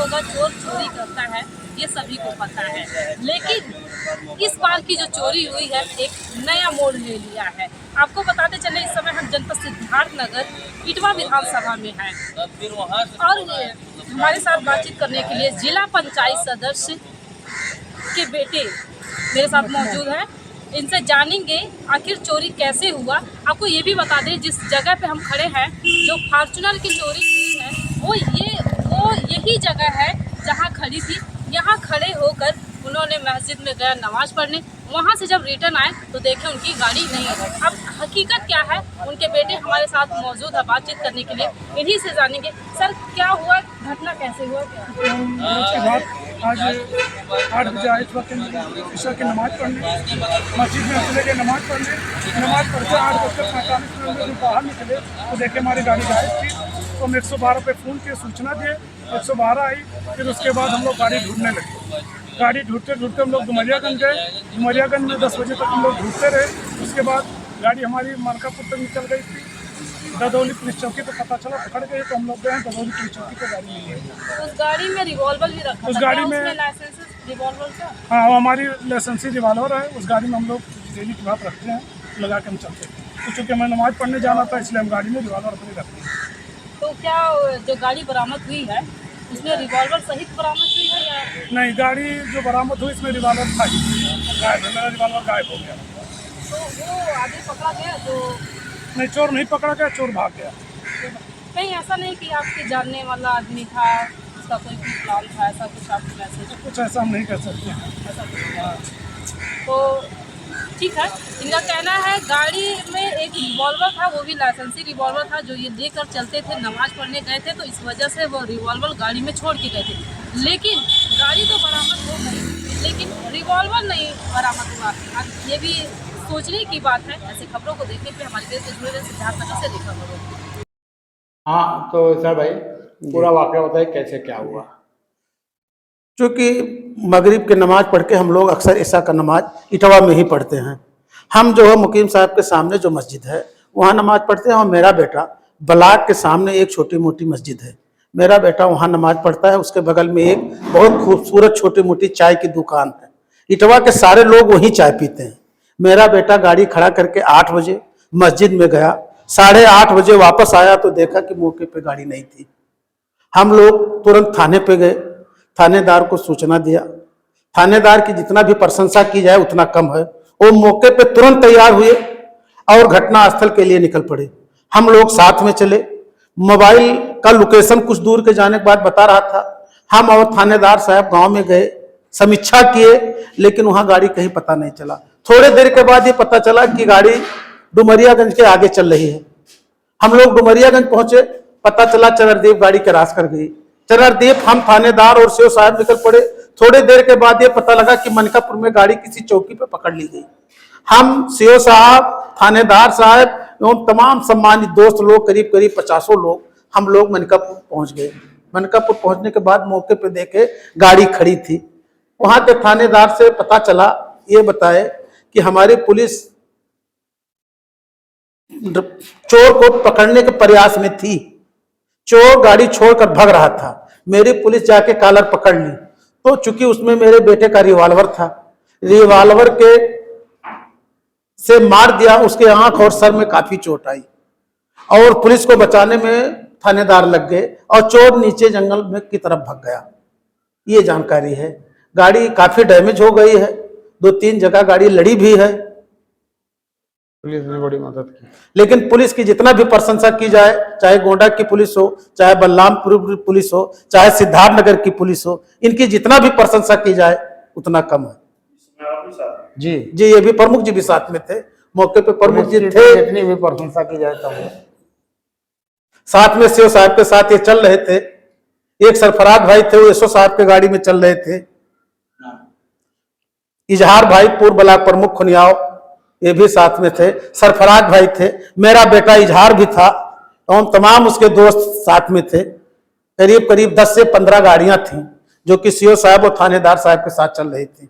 होगा चोर चोरी करता है, ये सभी को पता है। लेकिन इस बार की जो चोरी हुई है एक नया मोड़ ले लिया है। आपको बताते चले, इस समय हम जनपद सिद्धार्थनगर इटवा विधानसभा में हैं और हमारे साथ बातचीत करने के लिए जिला पंचायत सदस्य के बेटे मेरे साथ मौजूद हैं। इनसे जानेंगे आखिर चोरी कैसे हुआ। आपको ये भी बता दें, जिस जगह पे हम खड़े हैं, जो फॉर्च्यूनर की चोरी हुई है वो यही जगह है जहां खड़ी थी। यहां खड़े होकर उन्होंने मस्जिद में गया नमाज पढ़ने। वहां से जब रिटर्न आए तो देखे उनकी गाड़ी नहीं है। अब हकीकत क्या है, उनके बेटे हमारे साथ मौजूद है बातचीत करने के लिए, इन्हीं से जानेंगे। सर, क्या हुआ, घटना कैसे हुआ? आज 8 बजे आए ईशा की नमाज पढ़ने, मस्जिद में चले गए नमाज पढ़ने। नमाज पढ़ते 8:45 मिनट बाहर निकले तो देखे हमारी गाड़ी गायब थी। तो हम 112 पे फ़ोन किए, सूचना दिए, 112 आई। फिर उसके बाद हम लोग गाड़ी ढूंढने लगे। गाड़ी ढूंढते ढूंढते हम लोग डुमरियागंज गए। डुमरियागंज में 10 बजे तक हम लोग ढूंढते रहे। उसके बाद गाड़ी हमारी मानकापुर तक निकल गई थी। ददौली पुलिस चौकी पे पता चला, पकड़ गए तो हम लोग गए ददौली पुलिस चौकी पे, गाड़ी मिल गई। उस गाड़ी में रिवॉल्वर भी रखा उस गाड़ी में लाइसेंस रिवॉल्वर का? हाँ, वो हमारी लाइसेंसी रिवॉल्वर है। उस गाड़ी में हम लोग डेली की बात रखते हैं, लगा के हम चलते हैं। तो चूँकि हमें नमाज पढ़ने जाना था, इसलिए हम गाड़ी में रिवॉल्वर अपनी रखते हैं। तो क्या जो गाड़ी बरामद हुई है उसमें रिवॉल्वर सहित बरामद हुई है या नहीं? गाड़ी जो बरामद हुई इसमें रिवॉल्वर था ही, गायब है। मेरा रिवॉल्वर गायब हो गया। तो वो आगे पकड़ा गया? तो नहीं, चोर नहीं पकड़ा गया, चोर भाग गया। कहीं ऐसा नहीं कि आपके जानने वाला आदमी था, उसका कोई भी प्लान था, ऐसा कुछ आपको मैसेज? कुछ ऐसा हम नहीं कर सकते हैं। ऐसा कुछ? तो ठीक है, इनका कहना है गाड़ी में एक रिवॉल्वर था, वो भी लाइसेंसी रिवॉल्वर था जो ये लेकर चलते थे, नमाज पढ़ने गए थे, तो इस वजह से वो रिवॉल्वर गाड़ी में छोड़ के गए थे। लेकिन गाड़ी तो बरामद हो गई, लेकिन रिवॉल्वर नहीं बरामद हुआ। अब ये भी सोचने की बात है। ऐसे खबरों को देखने के लिए हमारे देश से जुड़े रहे, सिद्धार्थनगर से देखा खबरों। हाँ, तो सर भाई पूरा वाक़या बताइए, कैसे क्या हुआ? चूँकि मगरिब की नमाज पढ़ के हम लोग अक्सर ईशा का नमाज इटवा में ही पढ़ते हैं। हम जो है मुकीम साहब के सामने जो मस्जिद है वहाँ नमाज पढ़ते हैं, और मेरा बेटा ब्लॉक के सामने एक छोटी मोटी मस्जिद है, मेरा बेटा वहाँ नमाज पढ़ता है। उसके बगल में एक बहुत खूबसूरत छोटी मोटी चाय की दुकान है। इटवा के सारे लोग वहीं चाय पीते हैं। मेरा बेटा गाड़ी खड़ा करके 8 बजे मस्जिद में गया, 8:30 बजे वापस आया तो देखा कि मौके पे गाड़ी नहीं थी। हम लोग तुरंत थाने पे गए, थानेदार को सूचना दिया। थानेदार की जितना भी प्रशंसा की जाए उतना कम है। वो मौके पे तुरंत तैयार हुए और घटनास्थल के लिए निकल पड़े। हम लोग साथ में चले। मोबाइल का लोकेशन कुछ दूर के जाने के बाद बता रहा था। हम और थानेदार साहब गांव में गए, समीक्षा किए, लेकिन वहां गाड़ी कहीं पता नहीं चला। थोड़े देर के बाद ये पता चला कि गाड़ी डुमरियागंज के आगे चल रही है। हम लोग डुमरियागंज पहुंचे, पता चला चररदीप गाड़ी क्रॉस कर गई। चररदीप, हम थानेदार और सीओ साहब निकल पड़े। थोड़ी देर के बाद ये पता लगा कि मनकापुर में गाड़ी किसी चौकी पे पकड़ ली गई। हम सीओ साहब, थानेदार साहब एवं तमाम सम्मानित दोस्त लोग, करीब 50 लोग, हम लोग मनकापुर पहुंच गए। मनकापुर पहुंचने के बाद मौके पे देखे गाड़ी खड़ी थी। वहां के थानेदार से पता चला, ये बताए कि हमारी पुलिस चोर को पकड़ने के प्रयास में थी। चोर गाड़ी छोड़कर भाग रहा था। मेरी पुलिस जाके कॉलर पकड़ ली, तो चूंकि उसमें मेरे बेटे का रिवॉल्वर था, रिवॉल्वर के से मार दिया। उसके आंख और सर में काफी चोट आई और पुलिस को बचाने में थानेदार लग गए और चोर नीचे जंगल में की तरफ भाग गया। ये जानकारी है। गाड़ी काफी डैमेज हो गई है, 2-3 जगह गाड़ी लड़ी भी है। पुलिस ने बड़ी मदद की। लेकिन पुलिस की जितना भी प्रशंसा की जाए, चाहे गोंडा की पुलिस हो, चाहे बलरामपुर पुलिस हो, चाहे सिद्धार्थनगर की पुलिस हो, इनकी जितना भी प्रशंसा की जाए उतना कम है। जी जी, ये भी प्रमुख जी भी साथ में थे। मौके पे प्रमुख जी थे। जितनी भी प्रशंसा की जाए तब साथ में सीओ साहब के साथ ये चल रहे थे। एक सरफराज भाई थे, वो एसओ साहब के गाड़ी में चल रहे थे। इजहार भाई पूर्व ब्लॉक प्रमुख खुनियाव, ये भी साथ में थे। सरफराज भाई थे, मेरा बेटा इजहार भी था और तमाम उसके दोस्त साथ में थे। करीब 10 से 15 गाड़ियां थी जो कि सीओ साहब और थानेदार साहब के साथ चल रही थी।